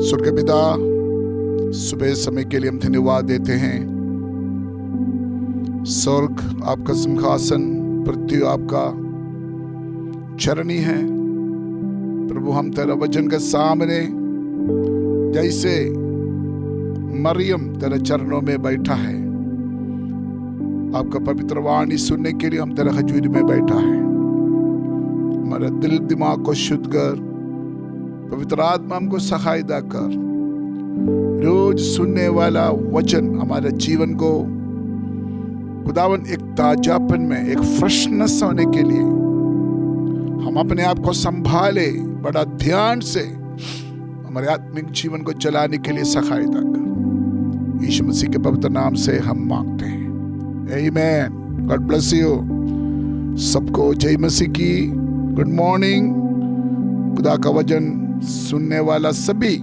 स्वर्ग पिता, सुबह समय के लिए हम धन्यवाद देते हैं। स्वर्ग आपका सिंहासन, पृथ्वी आपका चरणी है। प्रभु, हम तेरा वचन के सामने जैसे मरियम तेरे चरणों में बैठा है, आपका पवित्र वाणी सुनने के लिए हम तेरे हजूरी में बैठा है। हमारा दिल दिमाग को शुद्ध कर, पवित्र आत्मा हमको सहायता कर। रोज सुनने वाला वचन हमारे जीवन को खुदावन एक ताजापन में, एक फ्रेशनेस होने के लिए हम अपने आप को संभाले, बड़ा ध्यान से हमारे आत्मिक जीवन को चलाने के लिए सहायता कर। यीशु मसीह के पवित्र नाम से हम मांगते हैं, आमीन। God bless you. सबको जय मसीह की गुड मॉर्निंग। खुदा का वचन सुनने वाला सभी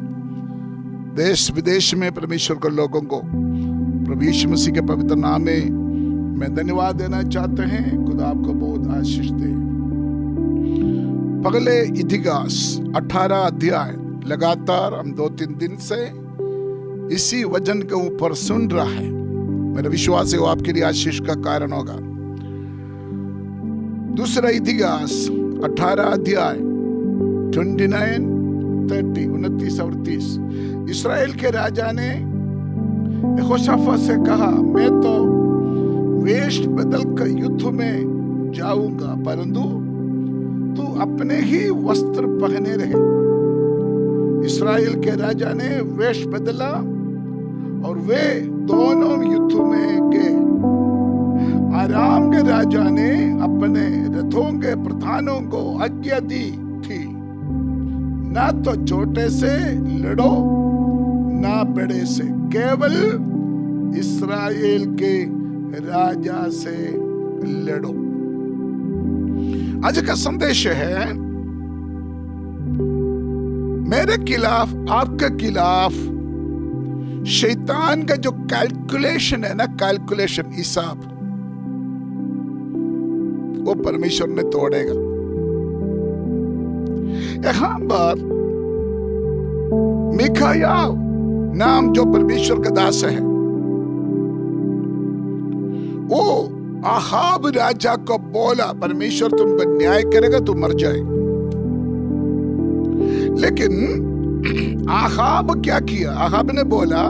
देश विदेश में परमेश्वर के लोगों को प्रभु यीशु मसीह के पवित्र नाम में मैं धन्यवाद देना चाहते हैं। खुदा आपको बहुत आशीष दे। पगले इतिहास 18 अध्याय लगातार हम 2-3 दिन से इसी वचन के ऊपर सुन रहा है। मेरा विश्वास है वो आपके लिए आशीष का कारण होगा। दूसरा इतिहास 18 अध्याय 29, 30, 29 और 30। इस्राएल के राजा ने यहोशाफात से कहा, मैं तो वेश बदल कर युद्ध में जाऊंगा, परंतु तू अपने ही वस्त्र पहने रहे। इस्राएल के राजा ने वेश बदला और वे दोनों युद्ध में गए। आराम के राजा ने अपने रथों के प्रधानों को आज्ञा दी थी, ना तो छोटे से लड़ो ना बड़े से, केवल इस्राएल के राजा से लड़ो। आज का संदेश है, मेरे खिलाफ, आपके खिलाफ शैतान का जो कैलकुलेशन है ना, कैलकुलेशन, हिसाब, वो परमेश्वर ने तोड़ेगा। यहां पर मिकाया नाम जो परमेश्वर का दास है, वो आहाब राजा को बोला, परमेश्वर तुमको न्याय करेगा, तुम मर जाए। लेकिन आहाब क्या किया? आहाब ने बोला,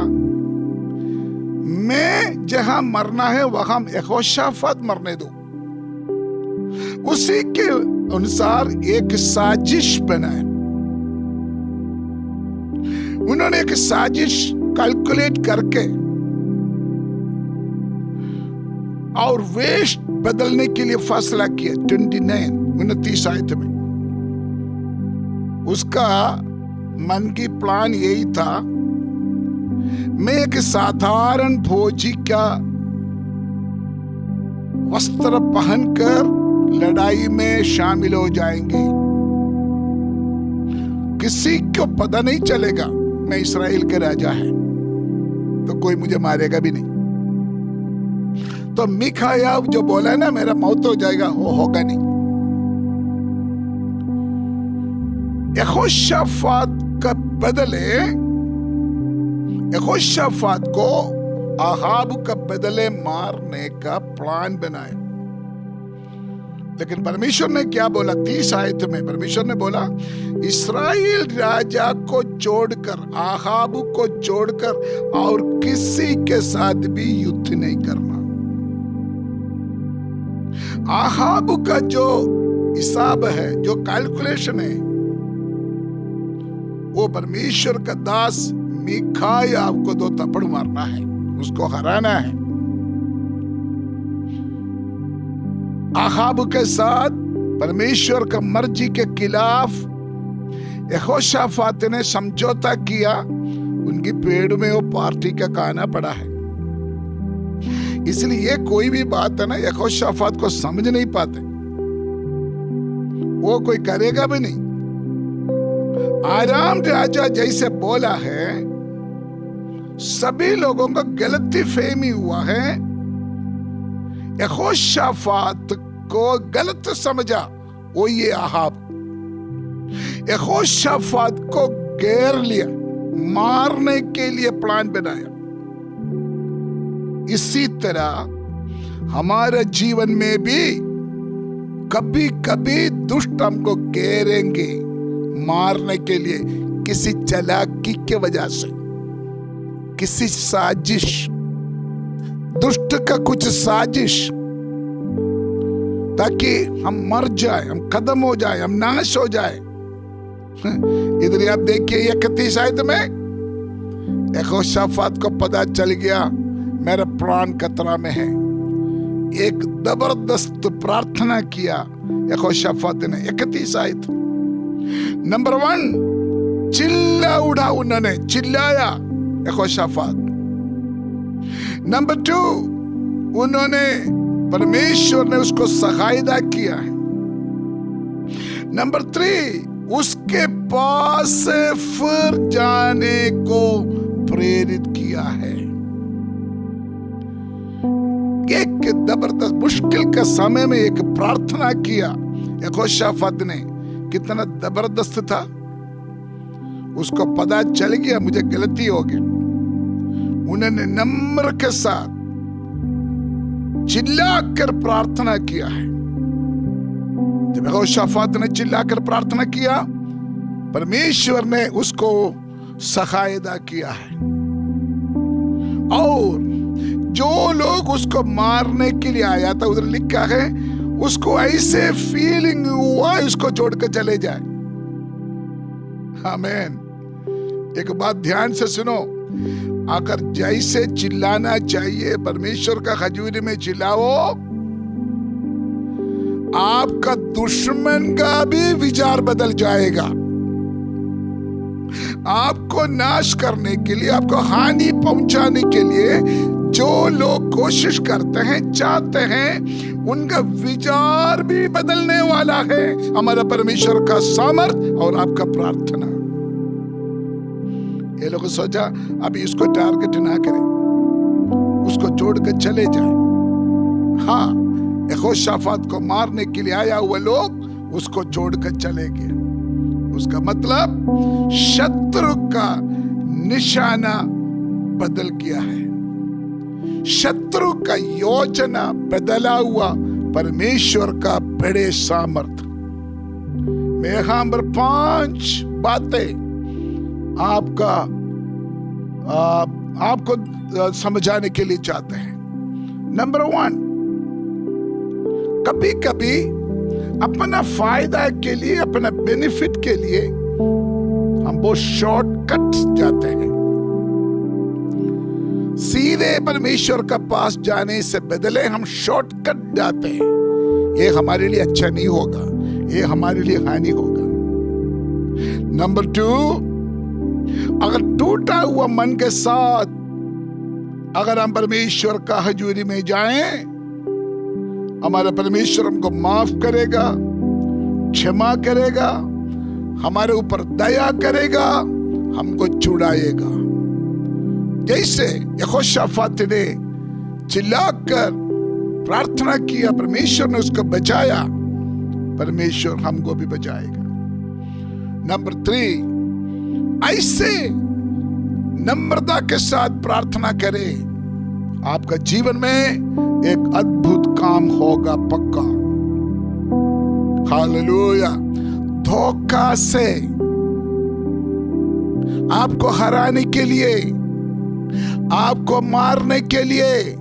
मैं जहां मरना है वहां यहोशाफात मरने दो। उसी के अनुसार एक साजिश बनाए। उन्होंने एक साजिश कैलकुलेट करके और वेश बदलने के लिए फैसला किया। 29 आयत में उसका मन की प्लान यही था, मैं एक साधारण फौजी का वस्त्र पहनकर लड़ाई में शामिल हो जाएंगे, किसी को पता नहीं चलेगा मैं इस्राएल के राजा है, तो कोई मुझे मारेगा भी नहीं। तो मिकाया जो बोला ना मेरा मौत हो जाएगा, वो होगा नहीं। यहोशाफात का बदले, यहोशाफात को आहाब का बदले मारने का प्लान बनाया। लेकिन परमेश्वर ने क्या बोला? 30 आयत में परमेश्वर ने बोला, इस्राएल राजा को छोड़कर, आहाब को छोड़कर और किसी के साथ भी युद्ध नहीं करना। आहाब का जो हिसाब है, जो कैलकुलेशन है, वो परमेश्वर का दास मिकाया को 2 थप्पड़ मारना है, उसको हराना है। आहाब के साथ परमेश्वर का मर्जी के खिलाफ यहोशाफात ने समझौता किया। उनकी पेड़ में वो पार्टी का खाना पड़ा है। इसलिए कोई भी बात है ना, यहोशाफात को समझ नहीं पाते, वो कोई करेगा भी नहीं। आराम राजा जैसे बोला है, सभी लोगों को गलती फहमी हुआ है। यहोशाफात को गलत समझा, वो ये आहाब यहोशाफात को घेर लिया। मारने के लिए प्लान बनाया। इसी तरह हमारे जीवन में भी कभी कभी दुष्ट हमको घेरेंगे मारने के लिए, किसी चालाकी के वजह से, किसी साजिश, दुष्ट का कुछ साजिश, ताकि हम मर जाए, हम खत्म हो जाए, हम नाश हो जाए। इधर आप देखिए 31 आयत में यहोशाफात को पता चल गया मेरा प्राण खतरा में है। एक जबरदस्त प्रार्थना किया यहोशाफात ने। 31 आयत। नंबर 1, चिल्ला उड़ा, उन्होंने चिल्लाया यहोशाफात। नंबर 2, उन्होंने, परमेश्वर ने उसको सहायता किया है। नंबर 3, उसके पास से फिर जाने को प्रेरित किया है। एक जबरदस्त मुश्किल के समय में एक प्रार्थना किया यहोशाफात ने। कितना जबरदस्त था, उसको पता चल गया मुझे गलती हो गई। उन्होंने नम्र के साथ चिल्लाकर प्रार्थना किया है। जब यहोशाफात ने चिल्लाकर प्रार्थना किया, परमेश्वर ने उसको सहायता किया है। और जो लोग उसको मारने के लिए आया था, उधर लिखा है उसको ऐसे फीलिंग हुआ उसको छोड़ कर चले जाए। आमीन। एक बात ध्यान से सुनो, अगर जैसे चिल्लाना चाहिए परमेश्वर का हजूरी में चिल्लाओ, आपका दुश्मन का भी विचार बदल जाएगा। आपको नाश करने के लिए, आपको हानि पहुंचाने के लिए जो लोग कोशिश करते हैं, चाहते हैं, उनका विचार भी बदलने वाला है हमारा परमेश्वर का सामर्थ और आपका प्रार्थना। ये लोग सोचा अभी इसको टारगेट ना करें, उसको छोड़कर चले जाए। हाँ, यहोशाफात को मारने के लिए आया हुआ लोग उसको छोड़कर चले गए। उसका मतलब शत्रु का निशाना बदल गया है। शत्रु का योजना बदला हुआ परमेश्वर का बड़े सामर्थ। मैं यहां पर 5 बातें आपको समझाने के लिए चाहते हैं। नंबर 1, कभी कभी अपना फायदा के लिए, अपना बेनिफिट के लिए हम बहुत शॉर्टकट जाते हैं। सीधे परमेश्वर का पास जाने से बदले हम शॉर्टकट जाते हैं। ये हमारे लिए अच्छा नहीं होगा, ये हमारे लिए हानि होगा। नंबर 2, अगर टूटा हुआ मन के साथ अगर हम परमेश्वर का हजूरी में जाएं, हमारा परमेश्वर हमको माफ करेगा, क्षमा करेगा, हमारे ऊपर दया करेगा, हमको छुड़ाएगा। जैसे यहोशाफात ने चिल्लाकर प्रार्थना किया, परमेश्वर ने उसको बचाया, परमेश्वर हमको भी बचाएगा। नंबर 3, ऐसे नम्रता के साथ प्रार्थना करें, आपका जीवन में एक अद्भुत काम होगा पक्का। हालेलुया। धोखा से आपको हराने के लिए, आपको मारने के लिए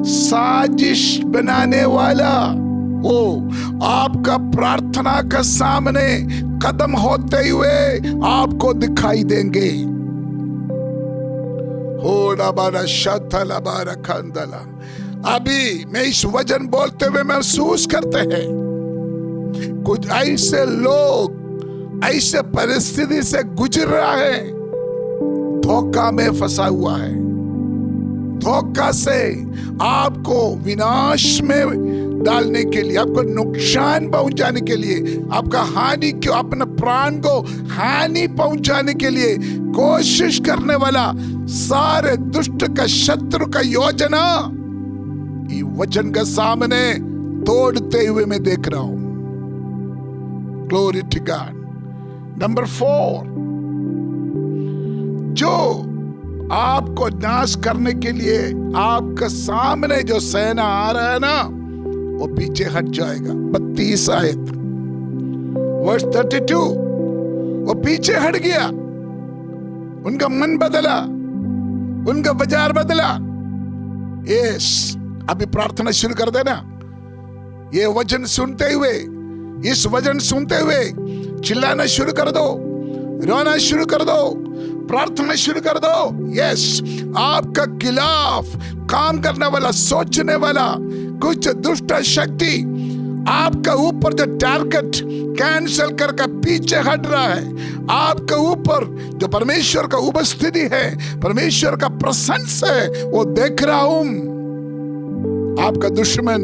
साजिश बनाने वाला वो आपका प्रार्थना का सामने कदम होते हुए आपको दिखाई देंगे। अभी मैं इस वचन बोलते हुए महसूस करते हैं कुछ ऐसे लोग ऐसे परिस्थिति से गुजर रहा है, धोखा में फंसा हुआ है। धोखा से आपको विनाश में डालने के लिए, आपको नुकसान पहुंचाने के लिए, आपका हानि क्यों, अपने प्राण को हानि पहुंचाने के लिए कोशिश करने वाला सारे दुष्ट का, शत्रु का योजना ये वचन के सामने तोड़ते हुए मैं देख रहा हूं। Glory to God. नंबर 4, जो आपको नाश करने के लिए आपके सामने जो सेना आ रहा है ना, वो पीछे हट जाएगा। 32 आयत वर्स 32, वो पीछे हट गया, उनका मन बदला, उनका बाजार बदला। यस, अभी प्रार्थना शुरू कर देना। ये वचन सुनते हुए, इस वचन सुनते हुए चिल्लाना शुरू कर दो, रोना शुरू कर दो, प्रार्थना शुरू कर दो। यस, आपका खिलाफ काम करने वाला, सोचने वाला कुछ दुष्ट शक्ति आपका ऊपर जो टारगेट कैंसिल करके पीछे हट रहा है, आपके ऊपर जो परमेश्वर का उपस्थिति है, परमेश्वर का प्रसन्स है, वो देख रहा हूं। आपका दुश्मन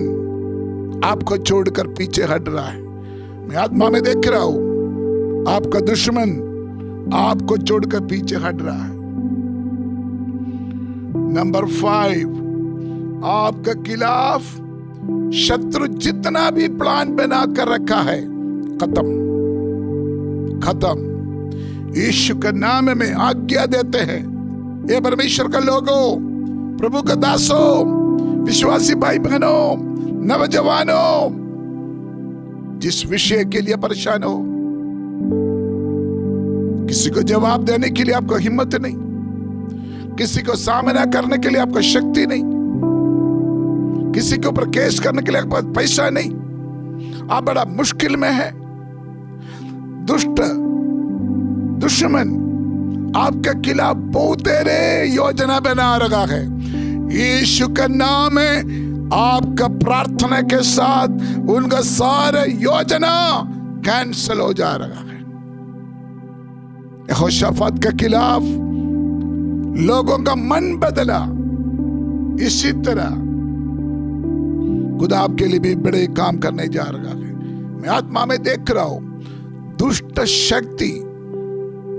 आपको छोड़कर पीछे हट रहा है। मैं आत्मा में देख रहा हूं, आपका दुश्मन आपको छोड़कर पीछे हट रहा है। नंबर 5, आपके खिलाफ शत्रु जितना भी प्लान बना कर रखा है, खत्म खत्म। यीशु के नाम में आज्ञा देते हैं, ये परमेश्वर का लोगों, प्रभु का दासों, विश्वासी भाई बहनों, नौजवानों, जिस विषय के लिए परेशान हो, किसी को जवाब देने के लिए आपको हिम्मत नहीं, किसी को सामना करने के लिए आपको शक्ति नहीं, किसी के ऊपर केस करने के लिए आपके पास पैसा नहीं, आप बड़ा मुश्किल में है। दुश्मन आपके खिलाफ बहुत योजना बना रखा है। यीशु का नाम में आपका प्रार्थना के साथ उनका सारे योजना कैंसिल हो जा रहा है। यहोशाफात के खिलाफ लोगों का मन बदला, इसी तरह खुदा आपके लिए भी बड़े काम करने जा रहा है। मैं आत्मा में देख रहा हूं, दुष्ट शक्ति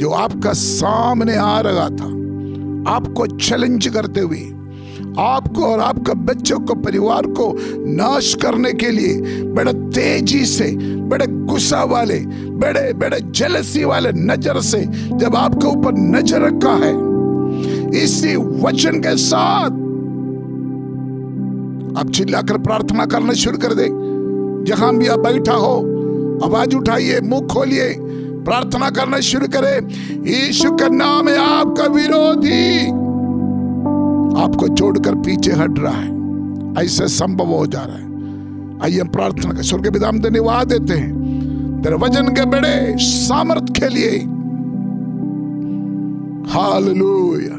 जो आपका सामने आ रहा था, आपको चैलेंज करते हुए, आपको और आपके बच्चों को, परिवार को नाश करने के लिए बड़े तेजी से, बड़े गुस्सा वाले, बड़े बड़े जेलसी वाले नजर से जब आपके ऊपर नजर रखा है, इसी वचन के साथ आप चिल्लाकर प्रार्थना करना शुरू कर दे। जहां भी आप बैठा हो, आवाज उठाइए, मुंह खोलिए, प्रार्थना करना शुरू करें। यीशु का नाम में आपका विरोधी आपको छोड़कर पीछे हट रहा है, ऐसे संभव हो जा रहा है। आइए हम प्रार्थना करें। स्वर्गीय पिता, हम धन्यवाद देते हैं तेरे वचन के बड़े सामर्थ के लिए। हालेलुया।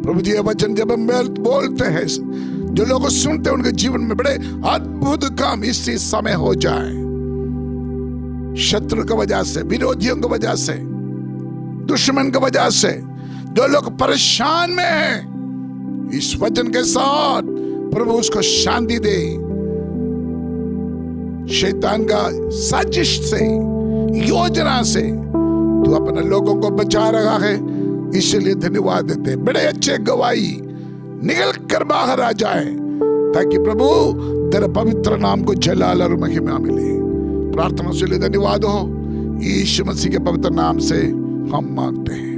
प्रभु जी, ये वचन जब हम बोलते हैं, जो लोग सुनते हैं, उनके जीवन में बड़े अद्भुत काम इसी समय हो जाए। शत्रु की वजह से, विरोधियों की वजह से, दुश्मन की वजह से जो लोग परेशान में हैं, इस वचन के साथ प्रभु उसको शांति दे। शैतान का साजिश से, योजना से तू अपने लोगों को बचा रहा है, इसलिए धन्यवाद देते। बड़े अच्छे गवाही निकल कर बाहर आ जाए, ताकि प्रभु तेरे पवित्र नाम को जलाल और महिमा मिले। प्रार्थना से लिए धन्यवाद हो, यीशु मसीह के पवित्र नाम से हम मांगते हैं।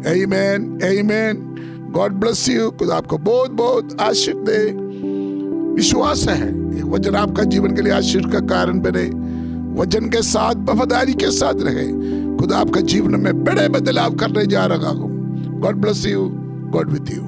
आमीन, आमीन। God bless you. खुदा आपको बहुत बहुत आशीष दे। विश्वास है ये वचन आपका जीवन के लिए आशीष का कारण बने। वचन के साथ वफादारी के साथ रहे। खुदा आपका जीवन में बड़े बदलाव करने जा रहा हूं। God bless you. God with you.